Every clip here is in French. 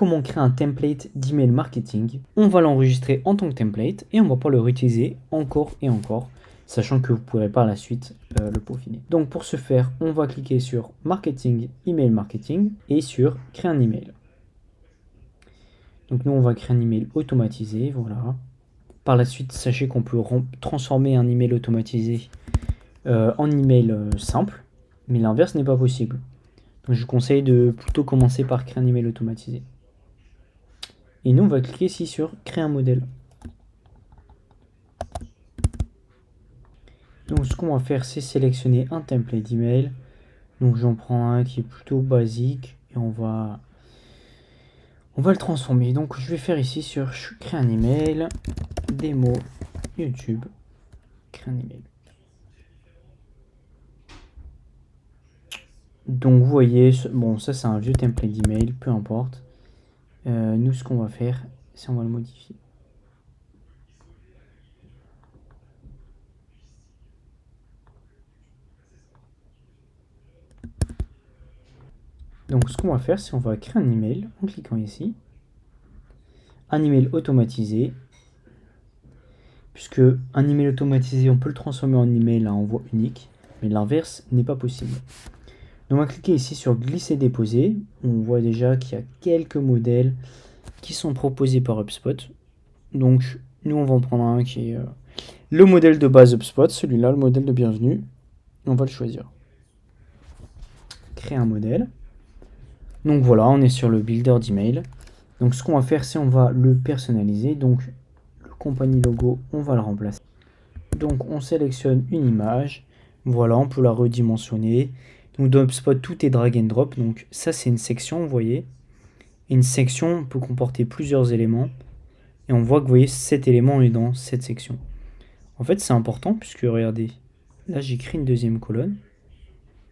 comment créer un template d'email marketing. On va l'enregistrer en tant que template et on va pas le réutiliser encore et encore, sachant que vous pourrez par la suite le peaufiner. Donc pour ce faire, on va cliquer sur marketing, email marketing et sur créer un email. Donc nous on va créer un email automatisé, voilà. Par la suite, sachez qu'on peut transformer un email automatisé en email simple, mais l'inverse n'est pas possible. Donc je vous conseille de plutôt commencer par créer un email automatisé. Et nous, on va cliquer ici sur créer un modèle. Donc ce qu'on va faire, c'est sélectionner un template d'email. Donc j'en prends un qui est plutôt basique et on va le transformer. Donc je vais faire ici sur créer un email, démo, YouTube, créer un email. Donc vous voyez, bon ça c'est un vieux template d'email, peu importe. Nous ce qu'on va faire, c'est on va le modifier. Donc ce qu'on va faire, c'est on va créer un email en cliquant ici. Un email automatisé. Puisque un email automatisé, on peut le transformer en email à envoi unique, mais l'inverse n'est pas possible. Donc on va cliquer ici sur glisser déposer. On voit déjà qu'il y a quelques modèles qui sont proposés par HubSpot. Donc nous on va en prendre un qui est le modèle de base HubSpot, celui-là, le modèle de bienvenue. On va le choisir. Créer un modèle. Donc voilà, on est sur le builder d'email. Donc ce qu'on va faire, c'est on va le personnaliser. Donc le compagnie logo, on va le remplacer. Donc on sélectionne une image. Voilà, on peut la redimensionner. Donc dans HubSpot, tout est drag and drop. Donc ça, c'est une section, vous voyez. Et une section peut comporter plusieurs éléments. Et on voit que, vous voyez, cet élément est dans cette section. En fait, c'est important puisque, regardez, là, j'écris une deuxième colonne.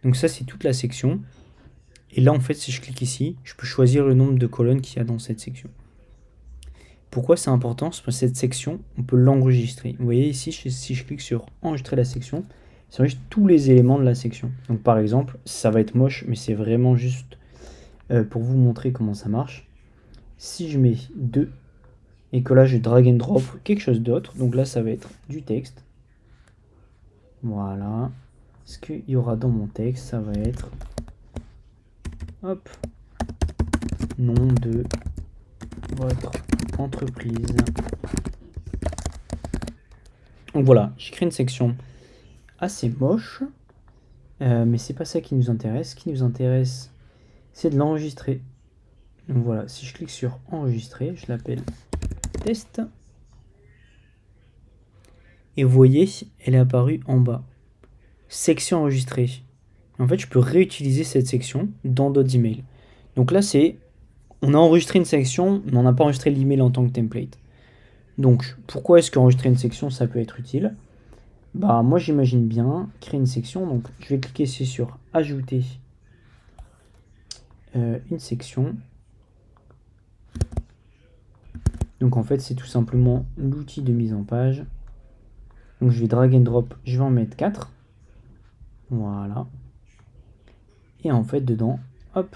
Donc ça, c'est toute la section. Et là, en fait, si je clique ici, je peux choisir le nombre de colonnes qu'il y a dans cette section. Pourquoi c'est important? Parce que cette section, on peut l'enregistrer. Vous voyez ici, si je clique sur enregistrer la section, ça enregistre tous les éléments de la section. Donc par exemple, ça va être moche, mais c'est vraiment juste pour vous montrer comment ça marche. Si je mets 2 et que là je drag and drop quelque chose d'autre, donc là ça va être du texte. Voilà. Ce qu'il y aura dans mon texte, ça va être hop, nom de votre entreprise. Donc voilà, j'ai créé une section assez moche, mais c'est pas ça qui nous intéresse. Ce qui nous intéresse, c'est de l'enregistrer. Donc voilà, si je clique sur enregistrer, je l'appelle test. Et vous voyez, elle est apparue en bas. Section enregistrée. En fait, je peux réutiliser cette section dans d'autres emails. Donc là, on a enregistré une section, mais on n'a pas enregistré l'email en tant que template. Donc, pourquoi est-ce qu'enregistrer une section, ça peut être utile? Bah, moi, j'imagine bien créer une section. Donc, je vais cliquer ici sur ajouter une section. Donc, en fait, c'est tout simplement l'outil de mise en page. Donc, je vais drag and drop, je vais en mettre 4. Voilà. Et en fait, dedans, hop.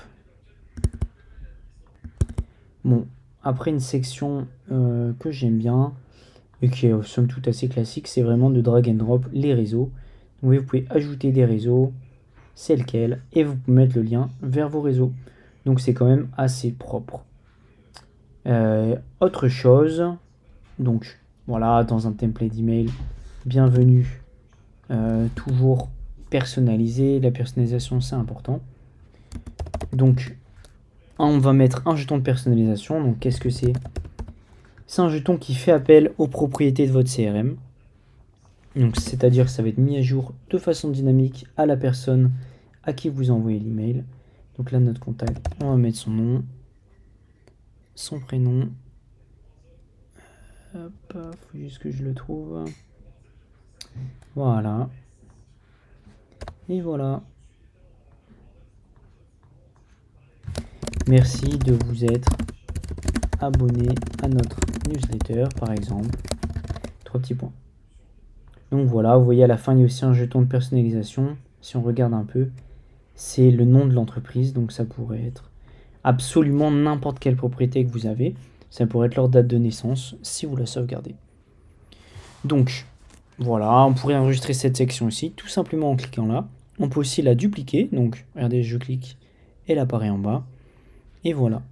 Bon, après une section que j'aime bien, et qui est somme toute assez classique, c'est vraiment de drag and drop les réseaux. Donc, vous pouvez ajouter des réseaux, c'est lequel, et vous pouvez mettre le lien vers vos réseaux. Donc c'est quand même assez propre. Autre chose, donc voilà, dans un template d'email, bienvenue, toujours personnalisé. La personnalisation, c'est important. Donc on va mettre un jeton de personnalisation. Donc qu'est-ce que c'est? C'est un jeton qui fait appel aux propriétés de votre CRM. Donc c'est-à-dire que ça va être mis à jour de façon dynamique à la personne à qui vous envoyez l'email. Donc là, notre contact, on va mettre son nom, son prénom. Hop, faut juste que je le trouve. Voilà. Et voilà. Merci de vous être abonné à notre newsletter, par exemple. 3 petits points. Donc voilà, vous voyez à la fin, il y a aussi un jeton de personnalisation. Si on regarde un peu, c'est le nom de l'entreprise. Donc ça pourrait être absolument n'importe quelle propriété que vous avez. Ça pourrait être leur date de naissance si vous la sauvegardez. Donc voilà, on pourrait enregistrer cette section ici tout simplement en cliquant là. On peut aussi la dupliquer. Donc regardez, je clique, elle apparaît en bas. Et voilà.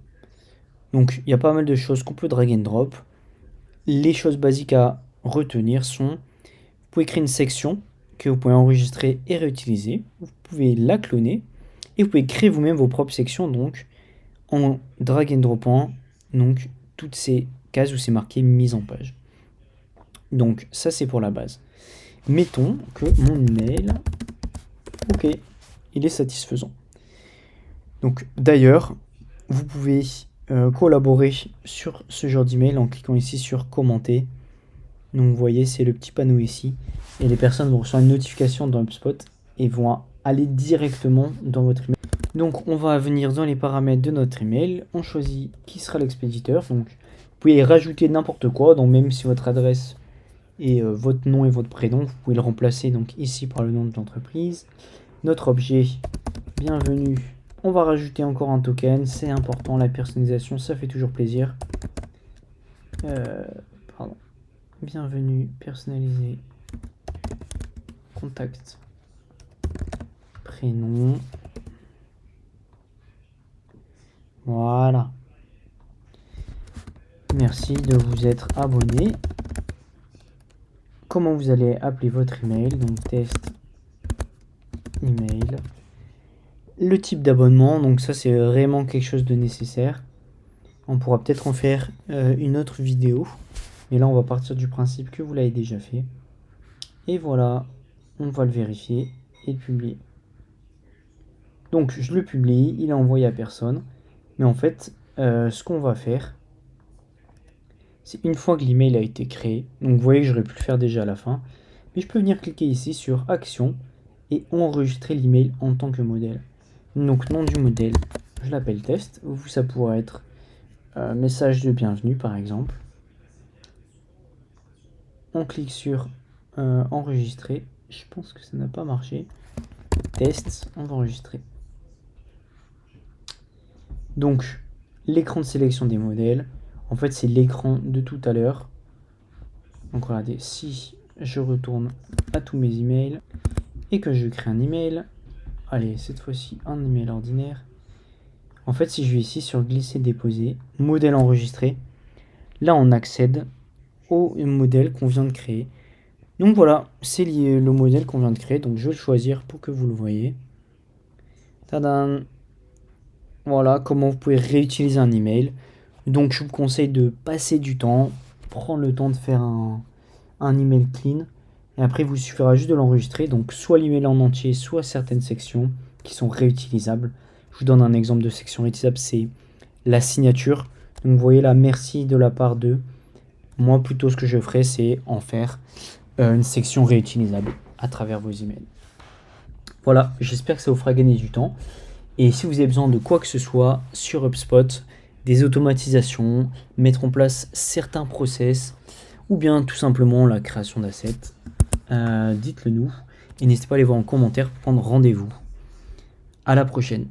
Donc il y a pas mal de choses qu'on peut drag and drop. Les choses basiques à retenir sont, vous pouvez créer une section que vous pouvez enregistrer et réutiliser. Vous pouvez la cloner et vous pouvez créer vous-même vos propres sections donc en drag and dropant donc toutes ces cases où c'est marqué mise en page. Donc ça c'est pour la base. Mettons que mon email, ok, il est satisfaisant. Donc d'ailleurs, vous pouvez collaborer sur ce genre d'email en cliquant ici sur commenter. Donc vous voyez, c'est le petit panneau ici. Et les personnes vont recevoir une notification dans HubSpot et vont aller directement dans votre email. Donc on va venir dans les paramètres de notre email. On choisit qui sera l'expéditeur. Donc vous pouvez rajouter n'importe quoi. Donc même si votre adresse est votre nom et votre prénom, vous pouvez le remplacer donc ici par le nom de l'entreprise. Notre objet, bienvenue. On va rajouter encore un token. C'est important, la personnalisation, ça fait toujours plaisir. Pardon. Bienvenue, personnalisé, contact, prénom. Voilà. Merci de vous être abonné. Comment vous allez appeler votre email? Donc test email. Le type d'abonnement, donc ça c'est vraiment quelque chose de nécessaire. On pourra peut-être en faire une autre vidéo. Mais là, on va partir du principe que vous l'avez déjà fait. Et voilà, on va le vérifier et le publier. Donc, je le publie, il est envoyé à personne. Mais en fait, ce qu'on va faire, c'est une fois que l'email a été créé, donc vous voyez que j'aurais pu le faire déjà à la fin, mais je peux venir cliquer ici sur Action et enregistrer l'email en tant que modèle. Donc, nom du modèle, je l'appelle test. Ou ça pourrait être message de bienvenue, par exemple. On clique sur enregistrer. Je pense que ça n'a pas marché. Test, on va enregistrer. Donc, l'écran de sélection des modèles, en fait, c'est l'écran de tout à l'heure. Donc, regardez, si je retourne à tous mes emails et que je crée un email, allez, cette fois-ci, un email ordinaire. En fait, si je vais ici sur glisser, déposer, modèle enregistré, là, on accède au modèle qu'on vient de créer. Donc voilà, c'est le modèle qu'on vient de créer. Donc je vais le choisir pour que vous le voyez. Tadam! Voilà comment vous pouvez réutiliser un email. Donc je vous conseille de passer du temps, prendre le temps de faire un email clean. Et après, il vous suffira juste de l'enregistrer. Donc soit l'email en entier, soit certaines sections qui sont réutilisables. Je vous donne un exemple de section réutilisable, c'est la signature. Donc vous voyez là, merci de la part de. Moi, plutôt, ce que je ferais, c'est en faire une section réutilisable à travers vos emails. Voilà, j'espère que ça vous fera gagner du temps. Et si vous avez besoin de quoi que ce soit sur HubSpot, des automatisations, mettre en place certains process, ou bien tout simplement la création d'assets, dites-le nous. Et n'hésitez pas à les voir en commentaire pour prendre rendez-vous. À la prochaine.